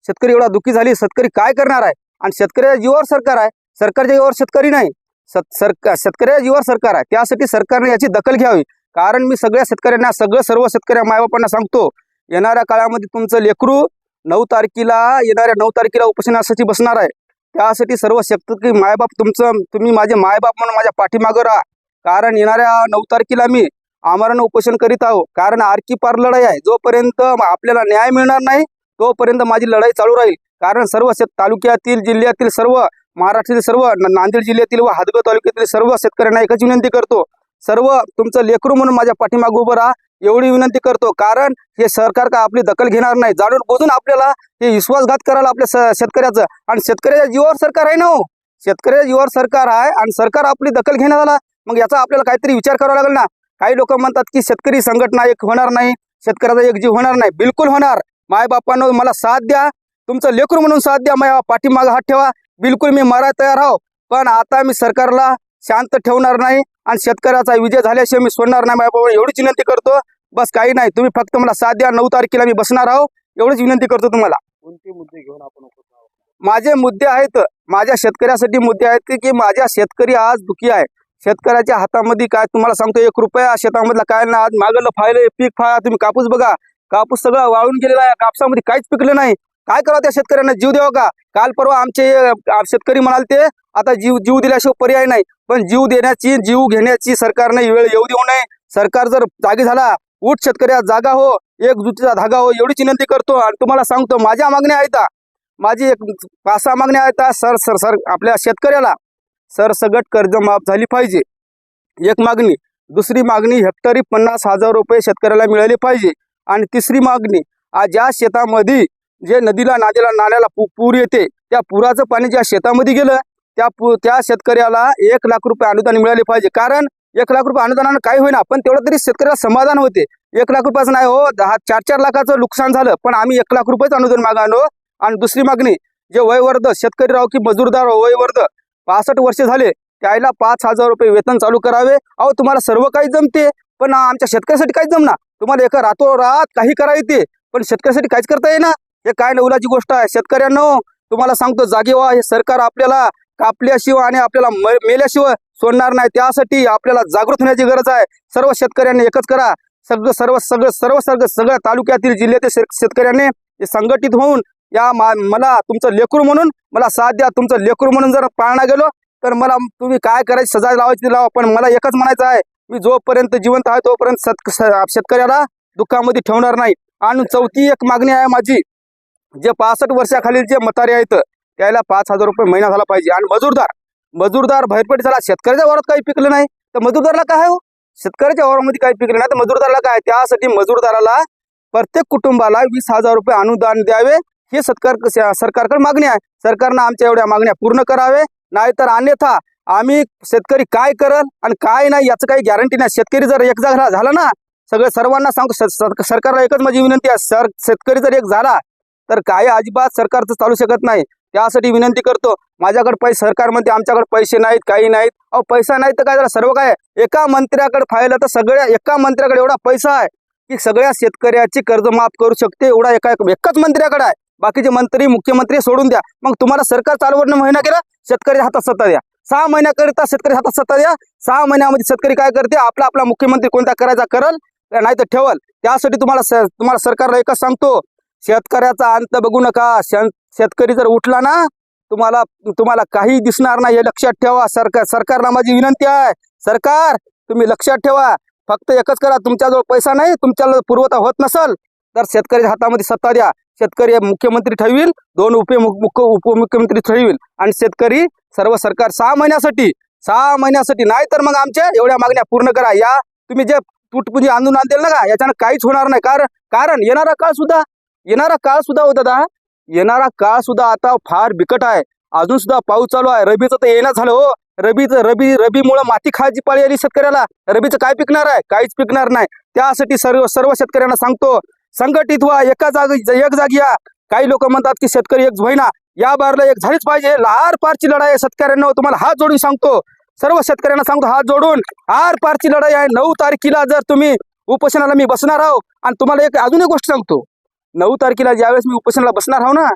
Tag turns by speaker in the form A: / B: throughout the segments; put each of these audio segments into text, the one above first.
A: शेतकरी एवढा दुःखी झाली, शेतकरी काय करणार आहे? आणि शेतकऱ्याच्या जीवावर सरकार आहे, सरकारच्या जीवावर शेतकरी नाही. शेतकऱ्याच्या जीवावर सरकार आहे. त्यासाठी सरकारने याची दखल घ्यावी. कारण मी सगळ्या शेतकऱ्यांना, सर्व शेतकऱ्या मायबापांना सांगतो, येणाऱ्या काळामध्ये तुमचं लेकरू येणाऱ्या 9 तारखेला उपोषणासाठी बसणार आहे. त्यासाठी सर्व शेतकरी मायबाप तुम्ही माझे मायबाप म्हणून माझ्या पाठीमागं राहा. कारण येणाऱ्या 9 तारखेला मी आमरण उपोषण करीत आहो. कारण आरकी पार लढाई आहे. जोपर्यंत आपल्याला न्याय मिळणार नाही तोपर्यंत माझी लढाई चालू राहील. कारण सर्व तालुक्यातील, जिल्ह्यातील, सर्व महाराष्ट्रातील, सर्व नांदेड जिल्ह्यातील व हादगाव तालुक्यातील सर्व शेतकऱ्यांना एकच विनंती करतो, सर्व तुमचं लेकरू म्हणून माझ्या पाठीमागे उभं राहा, एवढी विनंती करतो. कारण हे सरकार का आपली दखल घेणार नाही. जाणून बुजून आपल्याला हे विश्वासघात करायला आपल्या शेतकऱ्याचं. आणि शेतकऱ्याच्या जीवावर सरकार आहे ना हो, शेतकऱ्याच्या जीवावर सरकार आहे आणि सरकार आपली दखल घेण्यात आला. मग याचा आपल्याला काहीतरी विचार करावा लागेल ना. काही लोक म्हणतात की शेतकरी संघटना एक होणार नाही, शेतकऱ्याचा एक जीव होणार नाही. बिलकुल होणार. मायबापांनो मला साथ द्या, तुमचं लेकरू म्हणून साथ द्या, माझ्या पाठीमागं हात ठेवा. बिलकुल मी मरायला तयार आहो. पण आता मी सरकारला शांत ठेवणार नाही आणि शेतकऱ्याचा विजय झाल्याशिवाय मी सोडणार नाही. मायबापा एवढीच विनंती करतो, बस काही नाही. तुम्ही फक्त मला साथ द्या. 9 तारखेला मी बसणार आहो, एवढीच विनंती करतो तुम्हाला.
B: कोणते मुद्दे घेऊन आपण
A: माझे मुद्दे आहेत, माझ्या शेतकऱ्यासाठी मुद्दे आहेत की माझ्या शेतकरी आज दुखी आहे. शेतकऱ्याच्या हातामध्ये काय तुम्हाला सांगतो, 1 रुपया शेतामधला काय ना. आज मागलं फायलं पीक फाया, तुम्ही कापूस बघा, कापूस सगळं वाळून गेलेला आहे. कापसामध्ये काहीच पिकलं नाही. काय करावं त्या शेतकऱ्यांना? जीव द्यावा का? काल परवा आमचे शेतकरी म्हणाल ते आता जीव दिल्याशिवाय पर्याय नाही. पण जीव देण्याची, जीव घेण्याची सरकारने वेळ येऊ देऊ नये. सरकार जर जागी झाला, उठ शेतकऱ्या जागा हो, एकजुटीचा धागा हो, एवढीच विनंती करतो. आणि तुम्हाला सांगतो माझ्या मागण्या आहेत, माझी 5-6 मागण्या आहेत. आपल्या शेतकऱ्याला सरसगट कर्ज माफ झाली पाहिजे, एक मागणी. दुसरी मागणी, हेक्टरी 50,000 रुपये शेतकऱ्याला मिळाले पाहिजे. आणि तिसरी मागणी, ज्या शेतामध्ये जे नाल्याला पूर येते, त्या पुराचं पाणी ज्या शेतामध्ये गेलं त्या शेतकऱ्याला 1 लाख रुपये अनुदान मिळाले पाहिजे. कारण 1 लाख रुपये अनुदानानं काही होईना, पण तेवढं तरी शेतकऱ्याला समाधान होते. 1 लाख रुपयाचं नाही हो, 4-4 लाखाचं नुकसान झालं, पण आम्ही 1 लाख रुपयेच अनुदान मागानो. आणि दुसरी मागणी, जे वयवर्ध शेतकरी राहो की मजूरदार वयवर्ध 65 वर्ष झाले, त्याला 5,000 रुपये वेतन चालू करावे. अहो तुम्हाला सर्व काही जमते, पण आमच्या शेतकऱ्यासाठी काही जमना. तुम्हाला एका रातोरात काही करा येते, पण शेतकऱ्यासाठी काहीच करता येईना. हे काय नवलाची गोष्ट आहे. शेतकऱ्यांनो तुम्हाला सांगतो, जागे व्हा. हे सरकार आपल्याला कापल्याशिवाय आणि आपल्याला मेल्याशिवाय सोडणार नाही. त्यासाठी आपल्याला जागृत होण्याची गरज आहे. सर्व शेतकऱ्यांनी एकच करा. सगळ्या तालुक्यातील, जिल्ह्यातील शेतकऱ्यांनी संघटित होऊन मला तुमचं लेकरू म्हणून मला साथ द्या. तुमचं लेकरू म्हणून जर पाळणा गेलो तर मला तुम्ही काय करायची सजा लावायची लावा, पण मला एकच म्हणायचं आहे, मी जोपर्यंत जिवंत आहे तोपर्यंत शेतकऱ्याला दुःखामध्ये ठेवणार नाही. आणि चौथी एक मागणी आहे माझी, जे 65 वर्षाखालील जे म्हातारे आहेत त्याला 5,000 रुपये महिना झाला पाहिजे. आणि मजूरदार भरपेट झाला. शेतकऱ्याच्या वावरात काही पिकलं नाही तर मजूरदाराला काय हो? शेतकऱ्याच्या वावरामध्ये काही पिकलं नाही तर मजूरदाराला काय? त्यासाठी मजूरदाराला प्रत्येक कुटुंबाला 20,000 रुपये अनुदान द्यावे, ही सरकारकडे मागणी आहे. सरकारनं आमच्या एवढ्या मागण्या पूर्ण करावे, नाहीतर अन्यथा आम्ही शेतकरी काय करल आणि काय नाही याचं काही गॅरंटी नाही. शेतकरी जर एक जागा झाला ना, सर्वांना सांगतो, सरकारला एकच माझी विनंती आहे, शेतकरी जर एक झाला तर काय अजिबात सरकारचं चालू शकत नाही. त्यासाठी विनंती करतो, माझ्याकडे सरकार म्हणते आमच्याकडे पैसे नाहीत, काही नाहीत. अहो पैसा नाही तर काय झालं? सर्व काय एका मंत्र्याकडे फायला तर एका मंत्र्याकडे एवढा पैसा आहे की सगळ्या शेतकऱ्याची कर्ज माफ करू शकते. एवढा एकाच मंत्र्याकडे आहे. बाकीचे मंत्री, मुख्यमंत्री सोडून द्या. मग तुम्हाला सरकार चालवणं महिना केला, शेतकरी हातात सत्ता द्या. 6 महिन्याकरिता शेतकरी हातात सत्ता द्या. 6 महिन्यामध्ये शेतकरी काय करते? आपला मुख्यमंत्री कोणता करायचा करल, नाही तर ठेवल. त्यासाठी तुम्हाला सरकारला एकच सांगतो, शेतकऱ्याचा अंत बघू नका. शेतकरी जर उठला ना, तुम्हाला काही दिसणार नाही, हे लक्षात ठेवा. सरकारला माझी विनंती आहे, सरकार तुम्ही लक्षात ठेवा. फक्त एकच करा, तुमच्याजवळ पैसा नाही, तुमच्याला पुरवठा होत नसल तर शेतकऱ्याच्या हातामध्ये सत्ता द्या. शेतकरी मुख्यमंत्री ठरविल, 2 उपमुख्यमंत्री ठरविल आणि शेतकरी सरकार 6 महिन्यासाठी नाही तर मग आमच्या एवढ्या मागण्या पूर्ण करा. या तुम्ही जे तुटपुंजी आंदोलन आणतील ना, याच्यानं काहीच होणार नाही. कारण येणारा काळ सुद्धा हो दादा, येणारा काळ सुद्धा आता फार बिकट आहे. अजून सुद्धा पाऊस चालू आहे. रबीचं तर येणं झालं हो. रबीमुळे माती खायची पाळी आली शेतकऱ्याला. रबीचं काय पिकणार आहे? काहीच पिकणार नाही. त्यासाठी सर्व शेतकऱ्यांना सांगतो, संघटित व्हा, एक जागी या. काही लोक म्हणतात की शेतकरी एक होईना, या बारला एक झालीच पाहिजे. आर पारची लढाई आहे शेतकऱ्यांना. तुम्हाला हात जोडून सांगतो, सर्व शेतकऱ्यांना सांगतो, हात जोडून आर पारची लढाई आहे. 9 तारखेला जर तुम्ही उपोषणाला मी बसणार आहो. आणि तुम्हाला अजून एक गोष्ट सांगतो, 9 तारखेला ज्यावेळेस मी उपोषणाला बसणार आहो ना,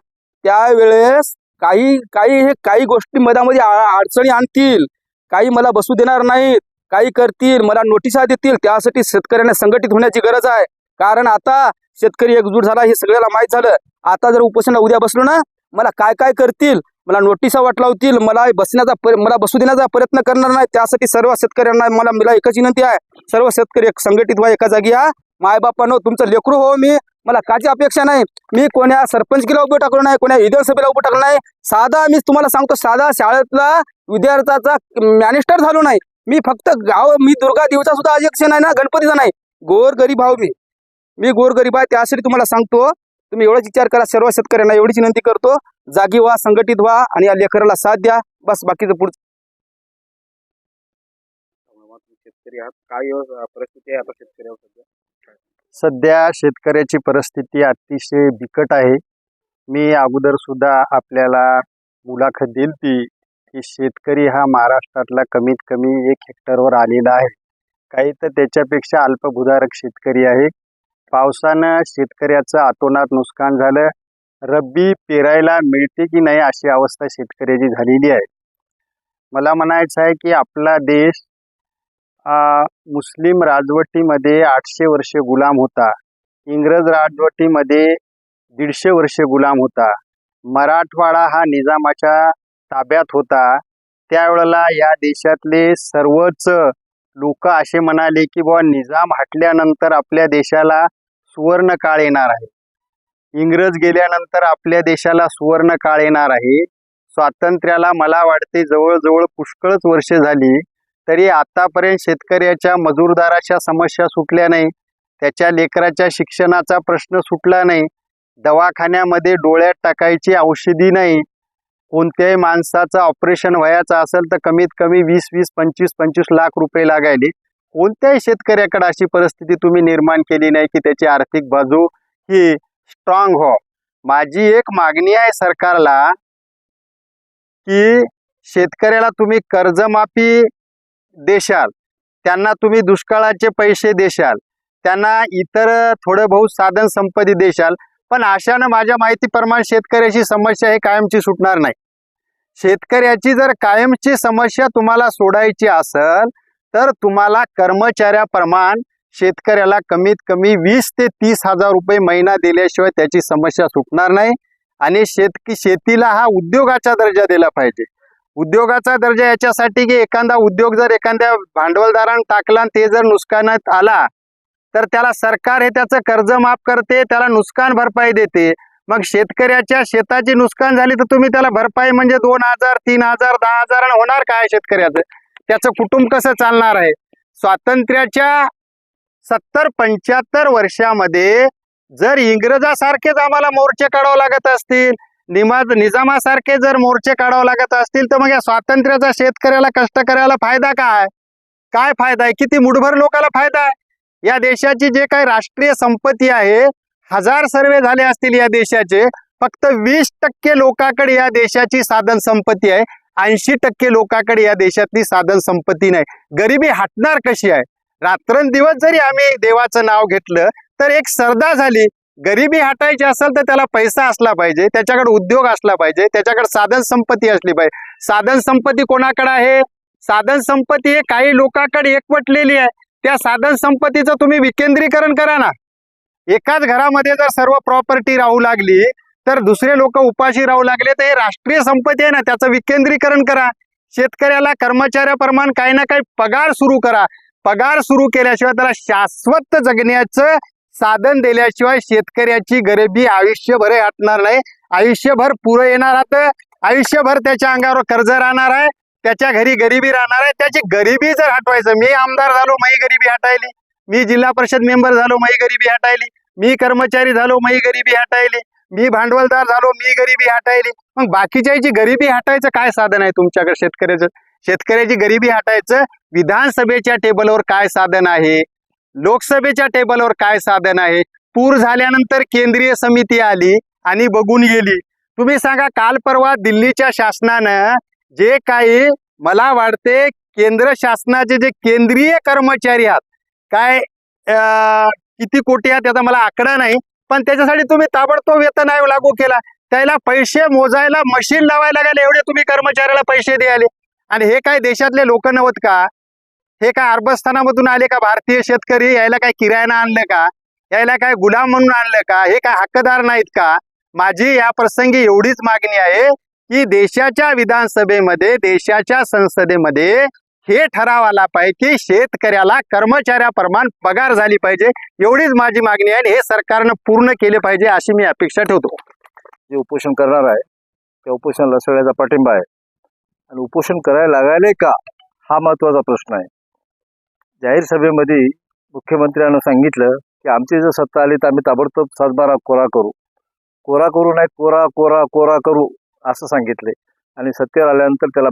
A: त्यावेळेस काही गोष्टी मधामध्ये अडचणी आणतील, काही मला बसू देणार नाहीत, काही करतील, मला नोटिसा देतील. त्यासाठी शेतकऱ्यांना संघटित होण्याची गरज आहे. कारण आता शेतकरी एकजूट झाला हे सगळ्याला माहीत झालं. आता जर उपोषणाला उद्या बसलो ना, मला काय काय करतील, मला नोटिसा वाटलावतील, मला बसू देण्याचा प्रयत्न करणार नाही. त्यासाठी सर्व शेतकऱ्यांना मला एकच विनंती आहे, सर्व शेतकरी एक संघटित व्हा, एका जागी या. मायबापानो, तुमचं लेकरू हो मी, मला काची अपेक्षा नाही. मी कोण्या सरपंचकीला उभं टाकलो नाही, कोण्या विधानसभेला उभं टाकलं नाही. साधा मी तुम्हाला सांगतो, साधा शाळेतला विद्यार्थ्याचा मॅनेस्टर झालो नाही. मी फक्त मी दुर्गा देवीचा सुद्धा अध्यक्ष नाही ना, गणपतीचा नाही. गोरगरीब भाऊ मी गोरगरीब आहे. त्यासाठी तुम्हाला सांगतो, तुम्ही एवढाच विचार करा. सर्व शेतकऱ्यांना एवढीच विनंती करतो, जागी व्हा, संघटित व्हा आणि या लेकराला साथ द्या. बस, बाकीचं पुढचं.
B: शेतकरी आहात, काय परिस्थिती आहे आता शेतकऱ्यावर
C: सध्या शेतकऱ्याची परिस्थिती अतिशय बिकट आहे. मी अगोदर सुद्धा आपल्याला मुलाखत दिली की शेतकरी हा महाराष्ट्रातला कमीत कमी 1 हेक्टरवर आलेला आहे. काही तर त्याच्यापेक्षा अल्पभूधारक शेतकरी आहे. पावसानं शेतकऱ्याचं अतोनात नुकसान झालं. रब्बी पेरायला मिळते की नाही अशी अवस्था शेतकऱ्याची झालेली आहे. मला म्हणायचं आहे की आपला देश मुस्लिम राजवटीमध्ये 800 वर्षे गुलाम होता. इंग्रज राजवटीमध्ये 150 वर्षे गुलाम होता. मराठवाडा हा निजामाच्या ताब्यात होता. त्यावेळेला या देशातले सर्वच लोक असे म्हणाले की बुवा निजाम हटल्यानंतर आपल्या देशाला सुवर्ण काळ येणार आहे. इंग्रज गेल्यानंतर आपल्या देशाला सुवर्ण काळ येणार आहे. स्वातंत्र्याला मला वाटते जवळजवळ पुष्कळच वर्षे झाली, तरी आतापर्यंत शेतकऱ्याच्या मजूरदाराच्या समस्या सुटल्या नाही. त्याच्या लेकराच्या शिक्षणाचा प्रश्न सुटला नाही. दवाखान्यामध्ये डोळ्यात टाकायची औषधी नाही. कोणत्याही माणसाचं ऑपरेशन व्हायचं असेल तर कमीत कमी 20-20, 25-25 लाख रुपये लागायले. कोणत्याही शेतकऱ्याकडे अशी परिस्थिती तुम्ही निर्माण केली नाही की त्याची आर्थिक बाजू ही स्ट्रॉंग हो. माझी एक मागणी आहे सरकारला की शेतकऱ्याला तुम्ही कर्जमाफी देशाल, त्यांना तुम्ही दुष्काळाचे पैसे देशाल, त्यांना इतर थोडं बहुत साधन संपत्ती देशाल, पण अशानं माझ्या माहितीप्रमाणे शेतकऱ्याची समस्या हे कायमची सुटणार नाही. शेतकऱ्याची जर कायमची समस्या तुम्हाला सोडायची असेल तर तुम्हाला कर्मचाऱ्याप्रमाणे शेतकऱ्याला कमीत कमी 20 ते 30 हजार रुपये महिना दिल्याशिवाय त्याची समस्या सुटणार नाही. आणि शेतीला हा उद्योगाचा दर्जा दिला पाहिजे. उद्योगाचा दर्जा याच्यासाठी की एखादा उद्योग जर एखाद्या भांडवलदारानं टाकला आणि ते जर नुकसानात आला तर त्याला सरकार हे त्याचं कर्ज माफ करते, त्याला नुकसान भरपाई देते. मग शेतकऱ्याच्या शेताची नुकसान झाली तर तुम्ही त्याला भरपाई म्हणजे 2,000, 3,000, 10,000 होणार काय शेतकऱ्याचं? त्याचं कुटुंब कसं चालणार आहे? स्वातंत्र्याच्या 70-75 वर्षामध्ये जर इंग्रजासारखेच आम्हाला मोर्चे काढावं लागत असतील, निजामासारखे जर मोर्चे काढावं लागत असतील तर मग या स्वातंत्र्याचा शेतकऱ्याला कष्टकऱ्याला फायदा काय फायदा आहे? किती मुठभर लोकांना फायदा आहे? या देशाची जे काही राष्ट्रीय संपत्ती आहे, 1000 सर्वे झाले असतील या देशाचे, फक्त 20% लोकांकडे या देशाची साधन संपत्ती आहे. 80% लोकांकडे या देशातली साधन संपत्ती नाही. गरिबी हटणार कशी आहे? रात्रंदिवस जरी आम्ही देवाचं नाव घेतलं तर एक श्रद्धा झाली. गरिबी हटायची असेल तर त्याला पैसा असला पाहिजे, त्याच्याकडे उद्योग असला पाहिजे, त्याच्याकडे साधन संपत्ती असली पाहिजे. साधन संपत्ती कोणाकडे आहे? साधन संपत्ती हे काही लोकांकडे एकवटलेली आहे. त्या साधन संपत्तीचं तुम्ही विकेंद्रीकरण करा ना. एकाच घरामध्ये जर सर्व प्रॉपर्टी राहू लागली तर दुसरे लोक उपाशी राहू लागले तर हे राष्ट्रीय संपत्ती आहे ना, त्याचं विकेंद्रीकरण करा. शेतकऱ्याला कर्मचाऱ्याप्रमाणे काही ना काही पगार सुरू करा. पगार सुरू केल्याशिवाय त्याला शाश्वत जगण्याचं साधन दिल्याशिवाय शेतकऱ्याची गरिबी आयुष्यभर हटणार नाही. आयुष्यभर पुरं येणार आहे, आयुष्यभर त्याच्या अंगावर कर्ज राहणार आहे, त्याच्या घरी गरिबी राहणार आहे. त्याची गरिबी जर हटवायचं, मी आमदार झालो माझी गरिबी हटायली, मी जिल्हा परिषद मेंबर झालो माझी गरिबी हटायली, मी कर्मचारी झालो माझी गरिबी हटायली, मी भांडवलदार झालो मी गरिबी हटायली, मग बाकीच्याची गरिबी हटायचं काय साधन आहे तुमच्याकडे? शेतकऱ्याची गरिबी हटायचं विधानसभेच्या टेबलवर काय साधन आहे? लोकसभेच्या टेबलवर काय साधन आहे? पूर झाल्यानंतर केंद्रीय समिती आली आणि बघून गेली. तुम्ही सांगा, काल परवा दिल्लीच्या शासनानं जे काही, मला वाटते केंद्र शासनाचे जे केंद्रीय कर्मचारी आहेत, काय किती कोटी आहेत त्याचा मला आकडा नाही, पण त्याच्यासाठी तुम्ही ताबडतोब वेतन आयोग लागू केला. त्याला पैसे मोजायला मशीन लावायला लागले, एवढे तुम्ही कर्मचाऱ्याला पैसे द्यायले. आणि हे काय देशातले लोक नव्हत का? हे काय अरबस्थानामधून आले का भारतीय शेतकरी? यायला काय किरायानं आणलं का? यायला काय गुलाम म्हणून आणलं का? हे काय हक्कदार नाहीत का? माझी या प्रसंगी एवढीच मागणी आहे की देशाच्या विधानसभेमध्ये, देशाच्या संसदेमध्ये हे ठराव आला पाहिजे की शेतकऱ्याला कर्मचाऱ्याप्रमाणे पगार झाली पाहिजे. एवढीच माझी मागणी आहे आणि हे सरकारनं पूर्ण केले पाहिजे अशी मी अपेक्षा ठेवतो.
D: जे उपोषण करणार आहे त्या उपोषणाला सगळ्याचा पाठिंबा आहे. आणि उपोषण करायला लागायले का हा महत्वाचा प्रश्न आहे. जाहीर सभेमध्ये मुख्यमंत्र्यांना सांगितलं की आमची जर सत्ता आली तर आम्ही ताबडतोब सातबारा कोरा करू. कोरा करू नाही, कोरा कोरा कोरा करू असं सांगितले. आणि सत्तेवर आल्यानंतर त्याला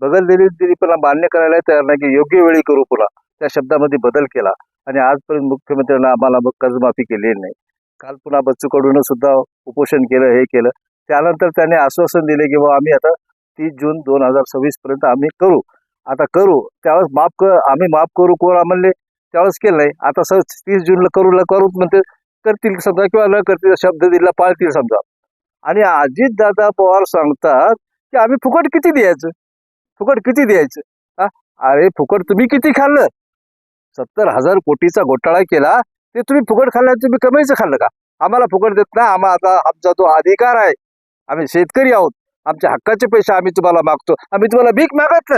D: बगल दिली तरी पण मान्य करायला तयार नाही की योग्य वेळी करू. पुन्हा त्या शब्दामध्ये बदल केला आणि आजपर्यंत मुख्यमंत्र्यांना आम्हाला कर्जमाफी केलेली नाही. काल पुन्हा बच्चू कडून सुद्धा उपोषण केलं, हे केलं. त्यानंतर त्याने आश्वासन दिले की बाबा आम्ही आता 30 जून 2026 पर्यंत आम्ही करू. आता करू त्यावेळेस आम्ही माफ करू कोरा म्हणले, त्यावेळेस केलं नाही. आता 30 जूनला करू म्हणते, करतील समजा किंवा न करतील, शब्द दिला पाळतील समजा. आणि अजितदादा पवार सांगतात की आम्ही फुकट किती द्यायचं. अरे फुकट तुम्ही किती खाल्लं? 70,000 कोटीचा घोटाळा केला, ते तुम्ही फुकट खाल्लं, तुम्ही कमाईचं खाल्लं का? आम्हाला फुकट देत नाही. आम्हाला आता आमचा तो अधिकार आहे, आम्ही शेतकरी आहोत, आमच्या हक्काचे पैसे आम्ही तुम्हाला मागतो. आम्ही तुम्हाला भीक मागत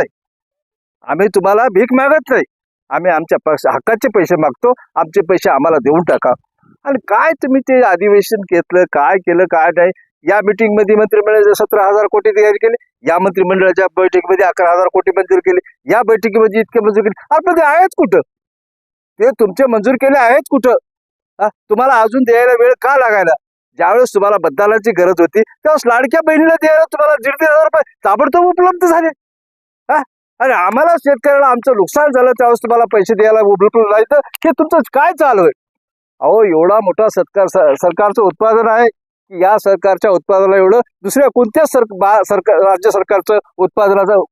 D: नाही. आम्ही आमच्या हक्काचे पैसे मागतो. आमचे पैसे आम्हाला देऊन टाका. आणि काय तुम्ही ते अधिवेशन घेतलं, काय केलं काय नाही. या मीटिंग मध्ये मंत्रिमंडळाचे 17,000 कोटी तयार केले, या मंत्रिमंडळाच्या बैठकीमध्ये 11,000 कोटी मंजूर केले, या बैठकीमध्ये इतके मंजूर केले. आपण ते आहेत कुठं? ते तुमचे मंजूर केले आहेत कुठं? तुम्हाला अजून द्यायला वेळ का लागायला? ज्यावेळेस तुम्हाला बदलाची गरज होती त्यावेळेस लाडक्या बहिणीला द्यायला तुम्हाला 1,500 रुपये ताबडतोब उपलब्ध झाले. अरे आम्हाला शेतकऱ्याला आमचं नुकसान झालं त्यावेळेस तुम्हाला पैसे द्यायला उपलब्ध नाही, तर हे तुमचं काय चालू आहे? अहो एवढा मोठा सरकारचं उत्पादन आहे की या सरकारच्या उत्पादनाला एवढं दुसऱ्या कोणत्याच राज्य सरकारचं उत्पादनाचं